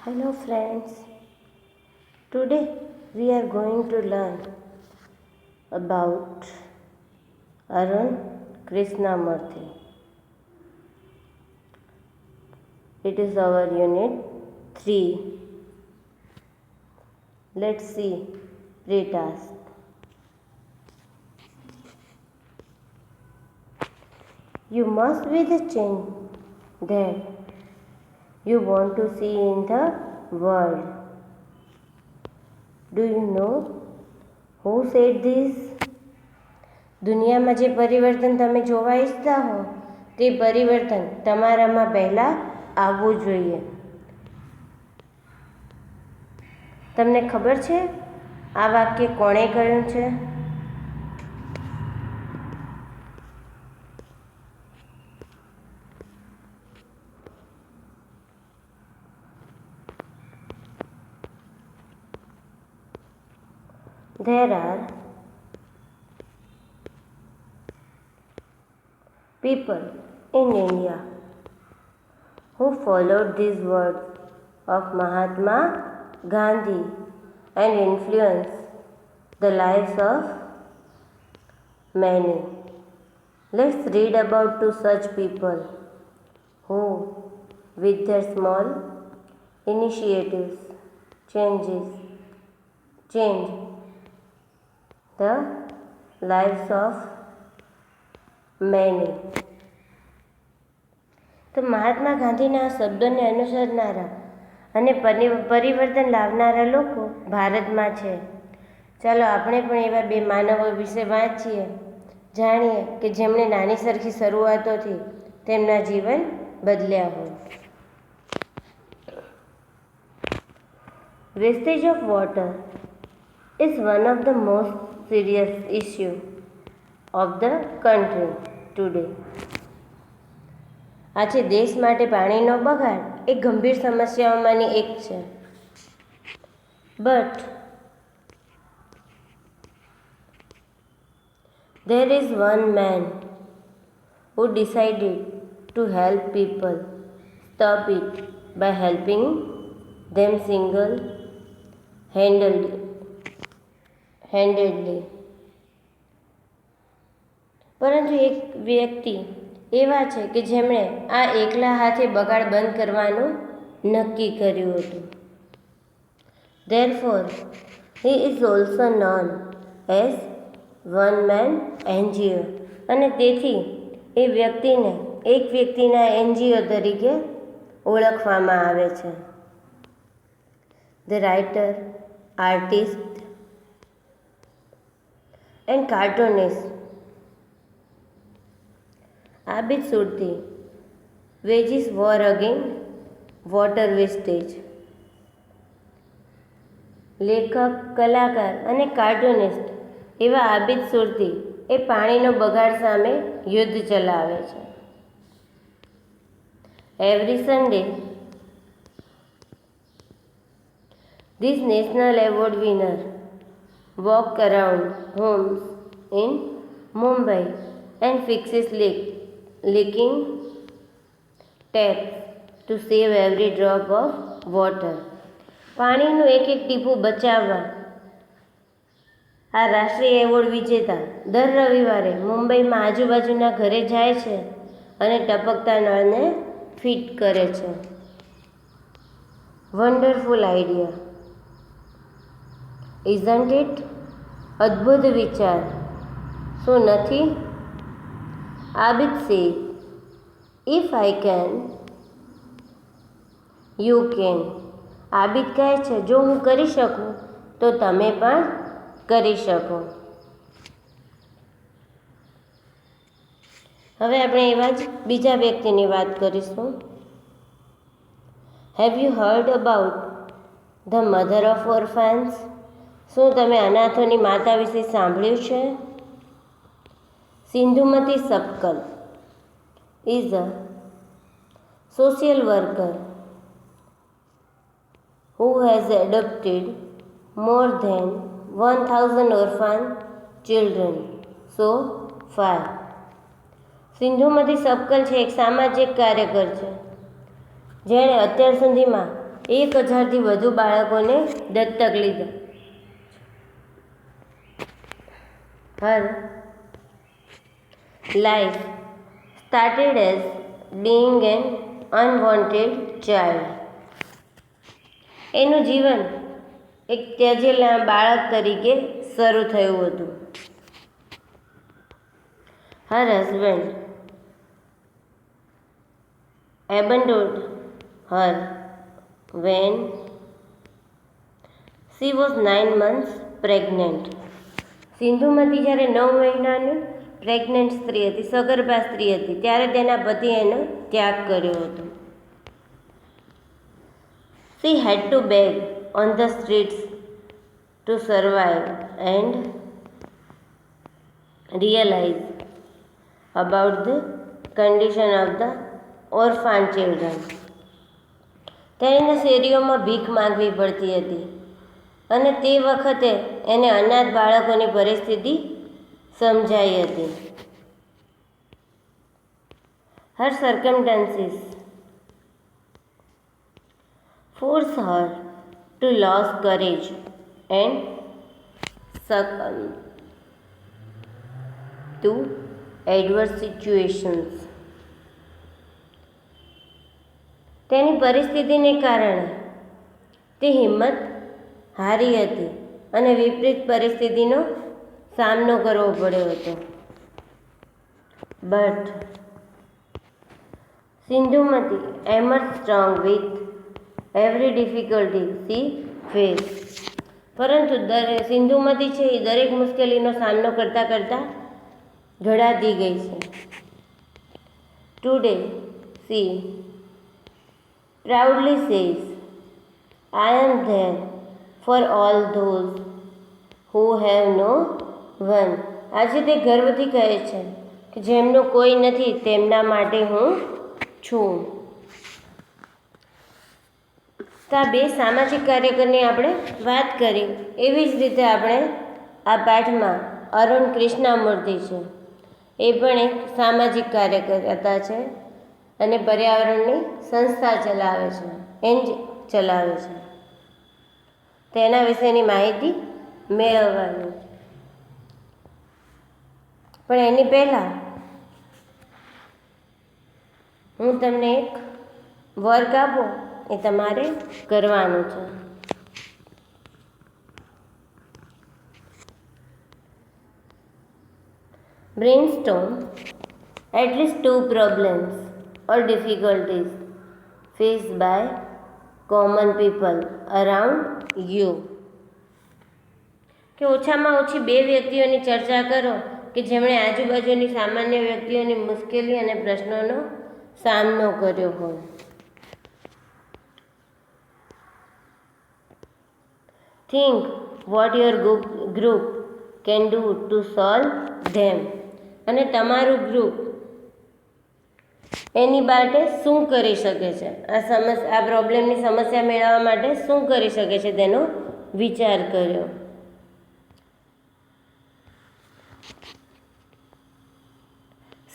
Hello friends, today we are going to learn about Arun Krishnamurthy. It is our unit 3. Let's see pre-task. You must be the change that you want to see in the world. Do you know who said this? દુનિયામાં જે પરિવર્તન તમે જોવા ઈચ્છતા હો તે પરિવર્તન તમારામાં પહેલાં આવવું જોઈએ. તમને ખબર છે આ વાક્ય કોણે કહ્યું છે? There are people in India who followed these words of Mahatma Gandhi and influenced the lives of many. Let's read about two such people who, with their small initiatives, change the lives of many. તો મહાત્મા ગાંધીના શબ્દોને અનુસરનારા અને પરિવર્તન લાવનારા લોકો ભારતમાં છે. ચાલો આપણે પણ એવા બે માનવો વિશે વાંચીએ, જાણીએ કે જેમણે નાની સરખી શરૂઆતોથી તેમના જીવન બદલ્યા હોય. Wastage of water is one of the most serious issue of the country today. આજે દેશ માટે પાણીનો બગાડ એ ગંભીર સમસ્યાઓમાંની એક છે. But there is one man who decided to help people stop it by helping them single-handedly. પરંતુ એક વ્યક્તિ એવા છે કે જેમણે આ એકલા હાથે બગાડ બંધ કરવાનું નક્કી કર્યું હતું. Therefore, he is also known as one man NGO. અને તેથી એ વ્યક્તિને એક વ્યક્તિના NGO તરીકે ઓળખવામાં આવે છે. The writer, artist and cartoonist Abid Surti wages war against water wastage. લેખક, કલાકાર અને કાર્ટૂનિસ્ટ એવા આબિદ સુરતી એ પાણીનો બગાડ સામે યુદ્ધ ચલાવે છે. Every Sunday, this national award winner walk around homes in Mumbai and fixes leaking taps to save every drop of water. પાણીનું એક એક ટીપું બચાવવા આ રાષ્ટ્રીય એવોર્ડ વિજેતા દર રવિવારે મુંબઈમાં આજુબાજુના ઘરે જાય છે અને ટપકતા નળને ફિટ કરે છે. Wonderful idea, isn't it? અદ્ભુત વિચાર, શું નથી? Abid said, if I can, you can. Abid કહે છે, જો હું કરી શકું તો તમે પણ કરી શકો. હવે આપણે એવા જ બીજા વ્યક્તિની વાત કરીશું. Have you heard about the mother of orphans? શું તમે અનાથોની માતા વિશે સાંભળ્યું છે? સિંધુમતી સપકલ is a social worker who has adopted more than 1,000 orphan children so far. સિંધુમતી સપકલ છે એક સામાજિક કાર્યકર છે જેણે અત્યાર સુધીમાં 1000થી વધુ બાળકોને દત્તક લીધા. Her life started as being an unwanted child. એનું જીવન એક ત્યજેલા બાળક તરીકે શરૂ થયું હતું. Her husband abandoned her when she was 9 months pregnant. સિંધુમતી જ્યારે 9 મહિનાની પ્રેગ્નન્ટ સ્ત્રી હતી, સગર્ભા સ્ત્રી હતી, ત્યારે તેના પતિ એનો ત્યાગ કર્યો હતો. She had to beg on the streets to survive and realize about the condition of the orphan children. તેણીને શેરીઓમાં ભીખ માંગવી પડતી હતી અને તે વખતે એને અનાથ બાળકોની પરિસ્થિતિ સમજાઈ હતી. Her circumstances forced her to lose courage and succumb to adverse situations. તેની પરિસ્થિતિને કારણે તે હિંમત હારી હતી અને વિપરીત પરિસ્થિતિનો સામનો કરવો પડ્યો હતો. But Sindhumati emerged strong with every difficulty she faced. પરંતુ સિંધુમતી છે એ દરેક મુશ્કેલીનો સામનો કરતાં ઘડાતી ગઈ છે. Today she proudly says, I am there for all those who have no one. આજે તે ગર્વથી કહે છે કે જેમનું કોઈ નથી તેમના માટે હું છું. તો આ બે સામાજિક કાર્યકરની આપણે વાત કરી. એવી જ રીતે આપણે આ પાઠમાં અરુણ કૃષ્ણામૂર્તિ છે, એ પણ એક સામાજિક કાર્યકર્તા છે અને પર્યાવરણની સંસ્થા ચલાવે છે, એનજી ચલાવે છે. તેના વિશેની માહિતી મેળવવાની. પણ એની પહેલાં હું તમને એક વર્ક આપું, એ તમારે કરવાનું છે. Brainstorm at least 2 problems or difficulties faced by common people around you. કે ઓછામાં ઓછી 2 વ્યક્તિઓની ચર્ચા કરો કે જેમણે આજુબાજુની સામાન્ય વ્યક્તિઓની મુશ્કેલી અને પ્રશ્નોનો સામનો કર્યો હોય. Think what your group can do to solve them. અને તમારું ગ્રુપ એની માટે શું કરી શકે છે, આ પ્રોબ્લેમની સમસ્યા મેળવવા માટે શું કરી શકે છે તેનો વિચાર કર્યો.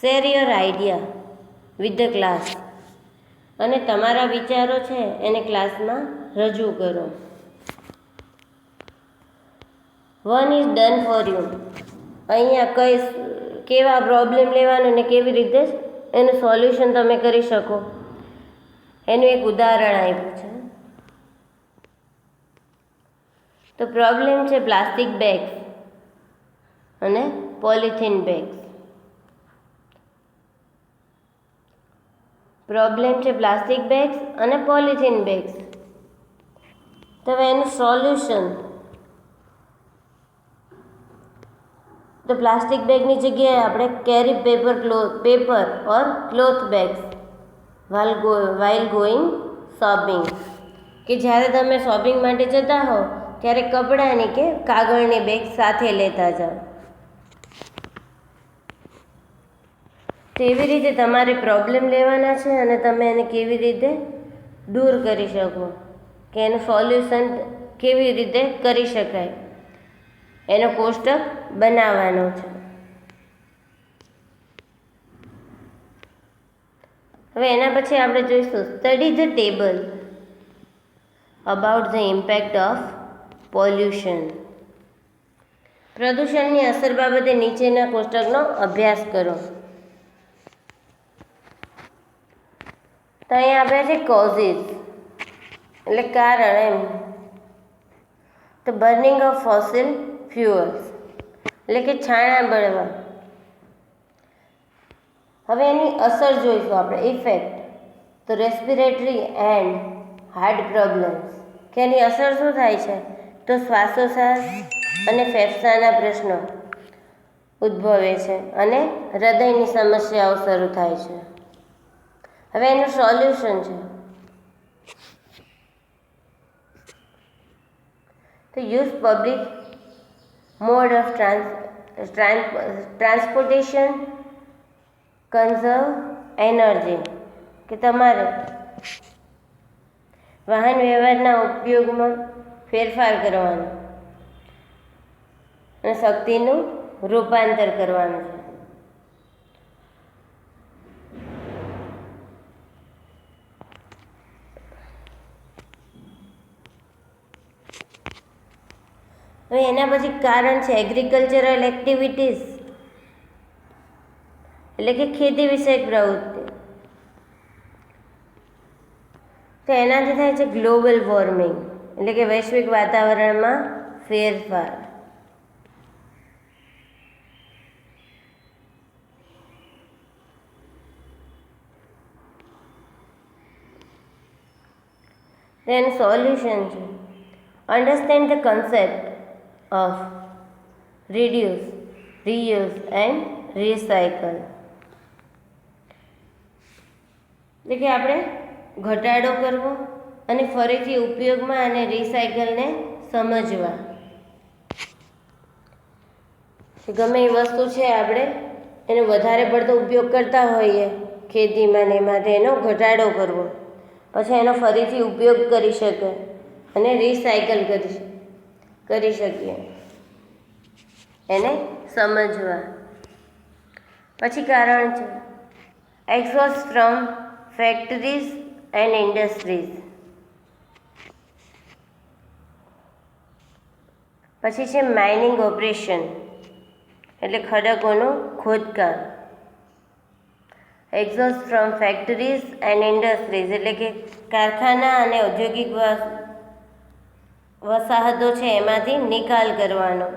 Share your idea with the class. અને તમારા વિચારો છે એને ક્લાસમાં રજૂ કરો. One is done for you. અહીંયા કેવા પ્રોબ્લેમ લેવાનું ને કેવી રીતે એનું સોલ્યુશન તમે કરી શકો એનું એક ઉદાહરણ આપ્યું છે. તો પ્રોબ્લેમ છે પ્લાસ્ટિક બેગ્સ અને પોલિથીન બેગ્સ. પ્રોબ્લેમ છે પ્લાસ્ટિક બેગ્સ અને પોલિથીન બેગ્સ. તો હવે એનું સોલ્યુશન, તો પ્લાસ્ટિક બેગની જગ્યાએ આપણે carry paper or cloth bags while going shopping. કે જ્યારે તમે શોપિંગ માટે જતા હો ત્યારે કપડાની કે કાગળની બેગ સાથે લેતા જાઓ. તો એવી રીતે તમારે પ્રોબ્લેમ લેવાના છે અને તમે એને કેવી રીતે દૂર કરી શકો, કે એનું સોલ્યુશન કેવી રીતે કરી શકાય એનો કોષ્ટક બનાવવાનો છે. હવે એના પછી આપણે જોઈશું study the table. About the impact of pollution. પ્રદૂષણની અસર બાબતે નીચેના કોષ્ટકનો અભ્યાસ કરો. તો અહીંયા આપ્યા છે કોઝિસ એટલે કારણ એમ. તો બર્નિંગ ઓફ ફોસિલ ફ્યુઅલ્સ એટલે કે છાણા બળવા. હવે એની અસર જોઈશું આપણે, ઇફેક્ટ. તો રેસ્પિરેટરી એન્ડ હાર્ટ પ્રોબ્લેમ્સ, કે એની અસર શું થાય છે? તો શ્વાસોશ્વાસ અને ફેફસાના પ્રશ્નો ઉદ્ભવે છે અને હૃદયની સમસ્યાઓ શરૂ થાય છે. હવે એનું સોલ્યુશન છે તો use public mode of transportation, conserve energy, કે તમારે વાહન વ્યવહારના ઉપયોગમાં ફેરફાર કરવાનો અને શક્તિનું રૂપાંતર કરવાનું છે. હવે એના પછી કારણ છે એગ્રીકલ્ચરલ એક્ટિવિટીઝ એટલે કે ખેતી વિષયક પ્રવૃત્તિ. તો એનાથી થાય છે ગ્લોબલ વોર્મિંગ એટલે કે વૈશ્વિક વાતાવરણમાં ફેરફાર. તેનું સોલ્યુશન છે understand the concept of reduce, reuse and recycle. એટલે કે આપણે ઘટાડો કરવો અને ફરીથી ઉપયોગમાં અને રિસાયકલને સમજવા. ગમે એ વસ્તુ છે આપણે એનો વધારે પડતો ઉપયોગ કરતા હોઈએ ખેતીમાં ને એમાં, એનો ઘટાડો કરવો, પછી એનો ફરીથી ઉપયોગ કરી શકે અને રિસાયકલ કરી શકીએ, એને સમજવા. પછી કારણ છે exhaust from factories and industries. પછી છે માઇનિંગ ઓપરેશન એટલે ખડકોનું ખોદકામ. Exhaust from factories and industries એટલે કે કારખાના અને ઔદ્યોગિક વસાહતો છે એમાંથી નિકાલ કરવાનો.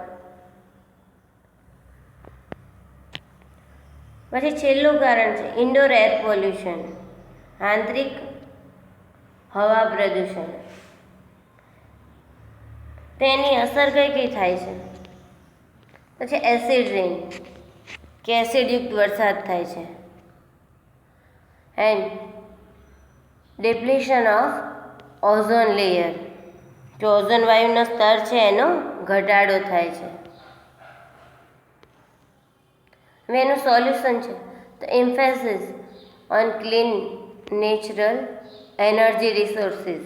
પછી છેલ્લું કારણ છે ઇન્ડોર એર પોલ્યુશન, આંતરિક હવા પ્રદૂષણ. તેની અસર કઈ કઈ થાય છે? પછી એસિડ રેન કે એસિડયુક્ત વરસાદ થાય છે, એન્ડ ડિપ્લીશન ઓફ ઓઝોન લેયર, જો ઓઝોન વાયુનો સ્તર છે એનો ઘટાડો થાય છે. હવે એનું સોલ્યુશન છે તો emphasis on clean natural energy resources,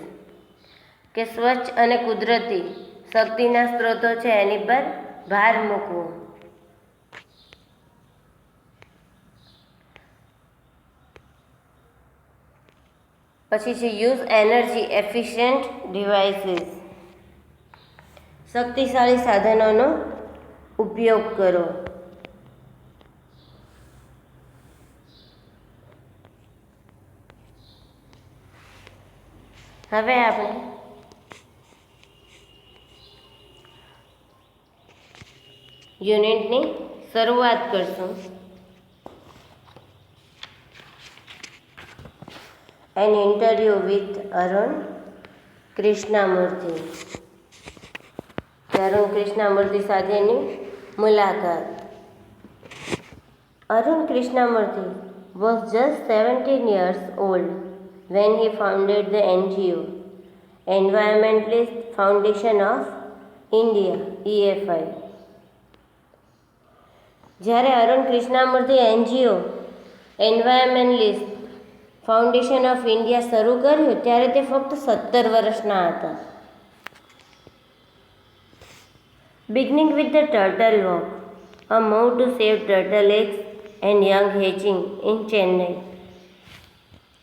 કે સ્વચ્છ અને કુદરતી શક્તિના સ્ત્રોતો છે એની પર ભાર મૂકવો. પછી છે યુઝ એનર્જી એફિશિયન્ટ ડિવાઇસીસ, શક્તિશાળી સાધનોનો ઉપયોગ કરો. હવે આપણે યુનિટની શરૂઆત કરશું. An interview with Arun Krishnamurthy. Arun Krishnamurthy સાથેની મુલાકાત. Arun Krishnamurthy was just 17 years old when he founded the NGO, Environmentalist Foundation of India, EFI. જ્યારે Arun Krishnamurthy NGO, environmentalist foundation of India શરૂ કર્યું ત્યારે તે ફક્ત 17 વર્ષના હતા. Beginning with the Turtle Walk, a move to save turtle eggs and young hatching in Chennai.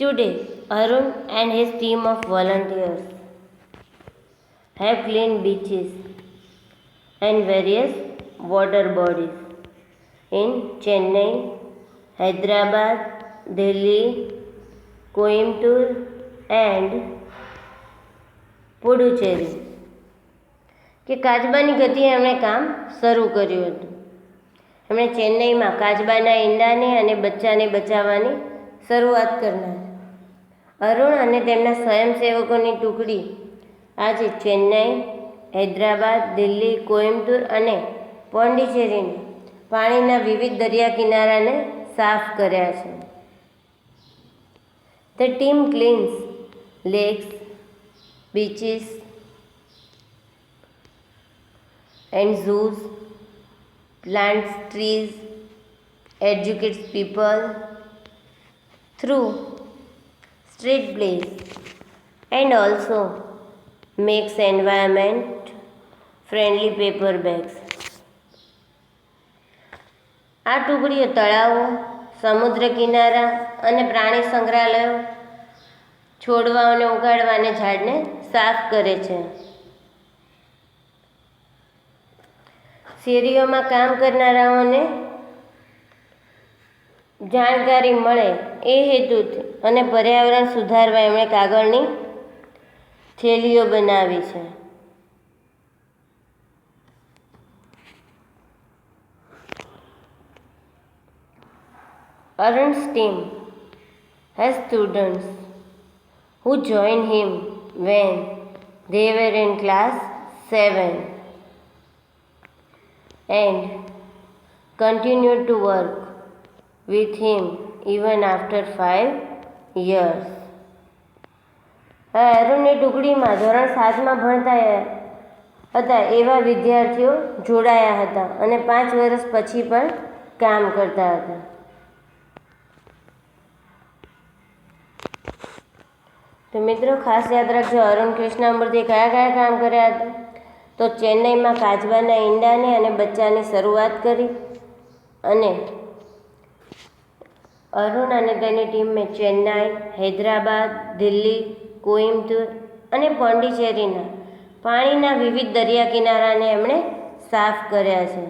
Today, Arun and his team of volunteers have clean beaches and various water bodies in Chennai, Hyderabad, Delhi, Coimbatore and Puducherry કે કાચબાની ગતિએ એમણે કામ શરૂ કર્યું હતું. એમણે ચેન્નઈમાં કાચબાના ઈંડાને અને બચ્ચાને બચાવવાની શરૂઆત કરનાર. અરુણ અને તેમના સ્વયંસેવકોની ટુકડી આજે ચેન્નઈ, હૈદરાબાદ, દિલ્હી, કોઇમ્બતુર અને પોંડિચેરીને પાણીના વિવિધ દરિયા કિનારાને સાફ કર્યા છે. The team cleans lakes, beaches and zoos, plants trees, educates people through street plays and also makes environment friendly paper bags. આ ટુકડીઓ તળાવો, સમુદ્ર કિનારા અને પ્રાણી સંગ્રહાલયો, છોડવાઓને ઉગાડવા અને ઝાડને સાફ કરે છે. શેરીઓમાં કામ કરનારાઓને જાણકારી મળે એ હેતુથી અને પર્યાવરણ સુધારવા એમણે કાગળની થેલીઓ બનાવી છે. Arun's team has students who joined him when they were in class 7 and continued to work with him even after 5 years. અરુણની ટુકડીમાં ધોરણ 7માં ભણતા હતા એવા વિદ્યાર્થીઓ જોડાયા હતા અને 5 વર્ષ પછી પણ કામ કરતા હતા. તો મિત્રો ખાસ યાદ રાખજો, અરુણ કૃષ્ણમૂર્તિએ કયા કયા કામ કર્યા હતા? તો ચેન્નઈમાં કાચબાના ઈંડાને અને બચ્ચાની શરૂઆત કરી અને અરુણ અને તેની ટીમે ચેન્નાઈ, હૈદરાબાદ, દિલ્હી, કોઇમ્બતુર અને પોંડિચેરીના પાણીના વિવિધ દરિયા કિનારાને એમણે સાફ કર્યા છે.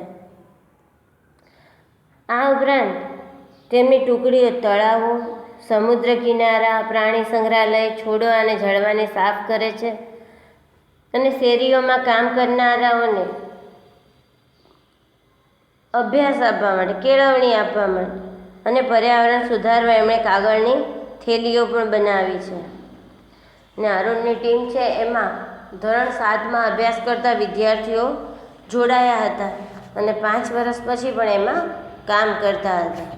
આ ઉપરાંત તેમની ટુકડીઓ તળાવો, સમુદ્ર કિનારા, પ્રાણી સંગ્રહાલય, છોડવા અને ઝાડવાને સાફ કરે છે અને શેરીઓમાં કામ કરનારાઓને અભ્યાસ આપવા માટે, કેળવણી આપવા માટે અને પર્યાવરણ સુધારવા એમણે કાગળની થેલીઓ પણ બનાવી છે. અને અરુણની ટીમ છે એમાં ધોરણ 7માં અભ્યાસ કરતા વિદ્યાર્થીઓ જોડાયા હતા અને 5 વર્ષ પછી પણ એમાં કામ કરતા હતા.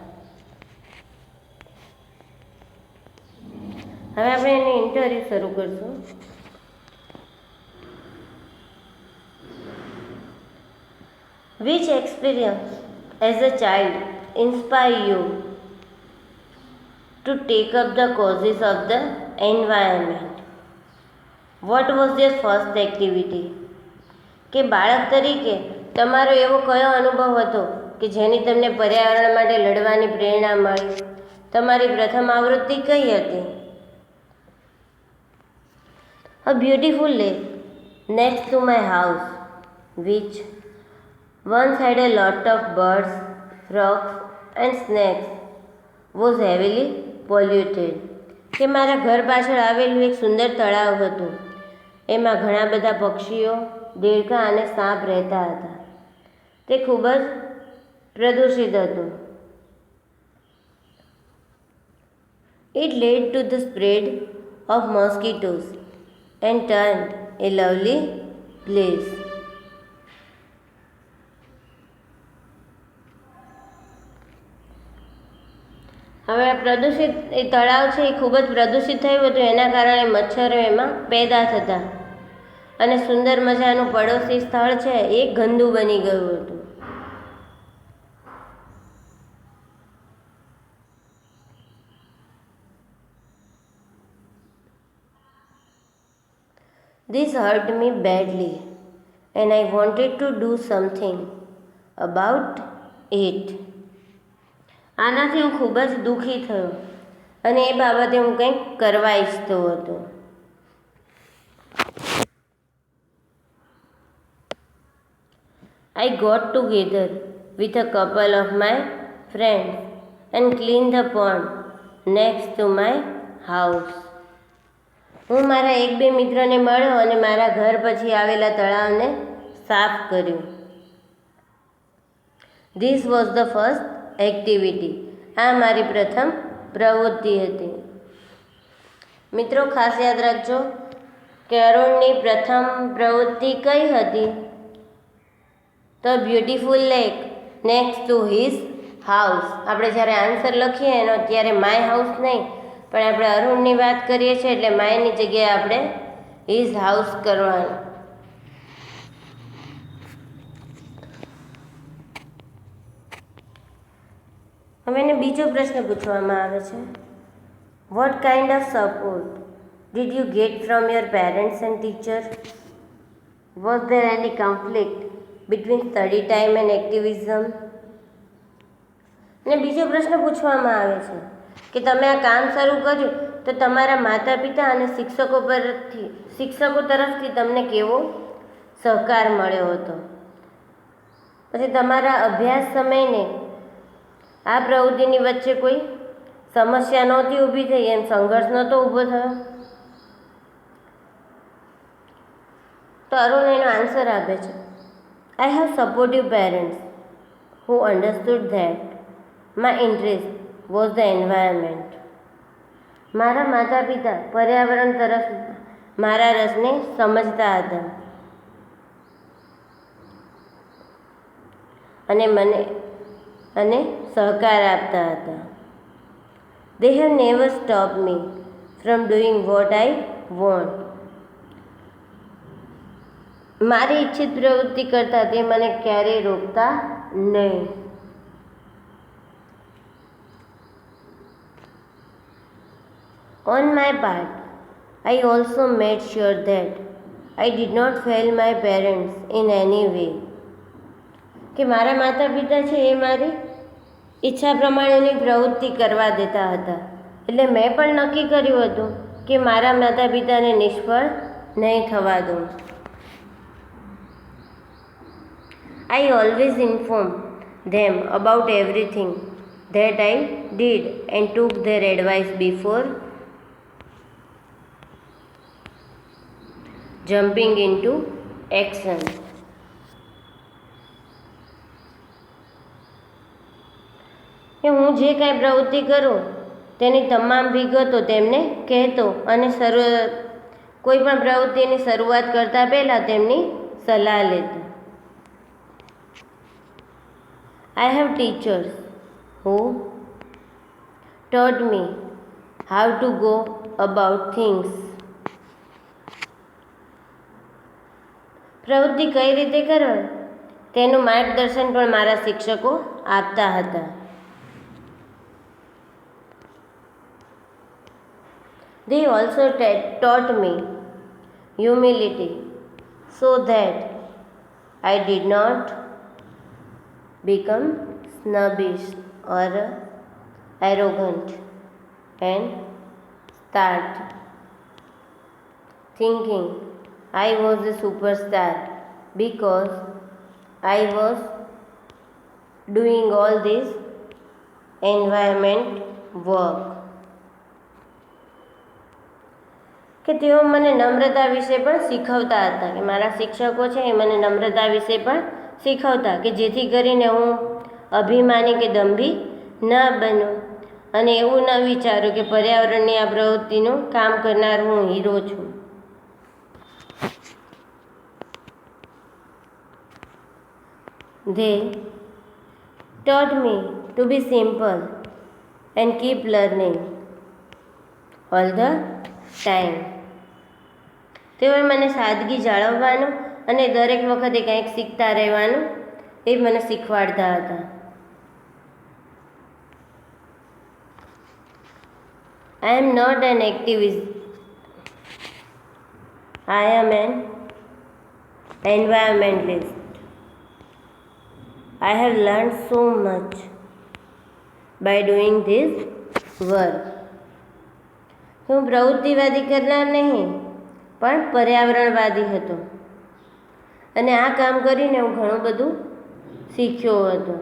હવે આપણે એની ઇન્ટરવ્યૂ શરૂ કરશું. Which experience as a child inspired you to take up the causes of the environment? What was your first activity? કે બાળક તરીકે તમારો એવો કયો અનુભવ હતો કે જેની તમને પર્યાવરણ માટે લડવાની પ્રેરણા મળી? તમારી પ્રથમ આવૃત્તિ કઈ હતી? A beautiful lake next to my house, which once had a lot of birds, frogs and snakes, was heavily polluted. કે મારા ઘર પાછળ આવેલું એક સુંદર તળાવ હતું. એમાં ઘણા બધા પક્ષીઓ, દેડકા અને સાપ રહેતા હતા. તે ખૂબ જ પ્રદૂષિત હતું. It led to the spread of mosquitoes and turned a lovely place. હવે આ પ્રદૂષિત એ તળાવ છે એ ખૂબ જ પ્રદૂષિત થયું હતું. એના કારણે મચ્છરો એમાં પેદા થતા અને સુંદર મજાનું પડોશી સ્થળ છે એ ગંદુ બની ગયું હતું. This hurt me badly and I wanted to do something about it. આનાથી હું ખૂબ જ દુઃખી થયો અને એ બાબતે હું કંઈક કરવા ઈચ્છતો હતો. I got together with a couple of my friends and cleaned the pond next to my house. હું મારા એક બે મિત્રોને મળ્યો અને મારા ઘર પછી આવેલા તળાવને સાફ કર્યું. This was the first activity. આ મારી પ્રથમ પ્રવૃત્તિ હતી. મિત્રો ખાસ યાદ રાખજો કે અરુણની પ્રથમ પ્રવૃત્તિ કઈ હતી? તો beautiful lake next to his house. આપણે જ્યારે આન્સર લખીએ એનો ત્યારે માય હાઉસ નહીં, પણ આપણે અરુણની વાત કરીએ છીએ એટલે માયની જગ્યાએ આપણે હિઝ હાઉસ કરવાનું. હવે એને બીજો પ્રશ્ન પૂછવામાં આવે છે. What kind of support did you get from your parents and teacher? Was there any conflict between study time and activism? અને બીજો પ્રશ્ન પૂછવામાં આવે છે કે તમે આ કામ શરૂ કર્યું તો તમારા માતા પિતા અને શિક્ષકો તરફથી તમને કેવો સહકાર મળ્યો હતો? પછી તમારા અભ્યાસ સમયને આ પ્રવૃત્તિની વચ્ચે કોઈ સમસ્યા નહોતી ઊભી થઈ, એમ સંઘર્ષ નહોતો ઊભો થયો? તો અરુણ એનો આન્સર આપે છે. I have supportive parents who understood that my interest was the environment. મારા માતા પિતા પર્યાવરણ તરફ મારા રસને સમજતા હતા અને મને સહકાર આપતા હતા. They have never stopped me from doing what I want. મારી ઈચ્છિત પ્રવૃત્તિ કરતા તે મને ક્યારેય રોકતા નહીં. On my part, I also made sure that I did not fail my parents in any way. કે મારા માતા પિતા છે એ મારી ઈચ્છા પ્રમાણેની પ્રવૃત્તિ કરવા દેતા હતા, એટલે મેં પણ નક્કી કર્યું હતું કે મારા માતા પિતાને નિષ્ફળ નહીં થવા દઉં. I always informed them about everything that I did and took their advice before jumping into action. કે હું જે કાંઈ પ્રવૃત્તિ કરું તેની તમામ વિગતો તેમને કહેતો અને કોઈ પણ પ્રવૃત્તિની શરૂઆત કરતાં પહેલાં તેમની સલાહ લેતો. I have teachers who taught me how to go about things. પ્રવૃત્તિ કઈ રીતે કરવી તેનું માર્ગદર્શન પણ મારા શિક્ષકો આપતા હતા. They also taught me humility so that I did not become snobbish or arrogant and start thinking I was a superstar because I was doing all this environment work. કે તેઓ મને નમ્રતા વિશે પણ શીખવતા હતા, કે મારા શિક્ષકો છે એ મને નમ્રતા વિશે પણ શીખવતા કે જેથી કરીને હું અભિમાની કે દંભી ન બનું અને એવું ન વિચારું કે પર્યાવરણની આ પ્રવૃત્તિનું કામ કરનાર હું હીરો છું. They taught me to be simple and keep learning all the time. તેઓએ મને સાદગી જાળવવાનું અને દરેક વખતે કંઈક શીખતા રહેવાનું એ મને શીખવાડતા હતા. I am not an activist. I am an environmentalist. I have learned so much by doing this work. હું પ્રવૃત્તિવાદી કરનાર નહીં પણ પર્યાવરણવાદી હતો અને આ કામ કરીને હું ઘણું બધું શીખ્યો હતો.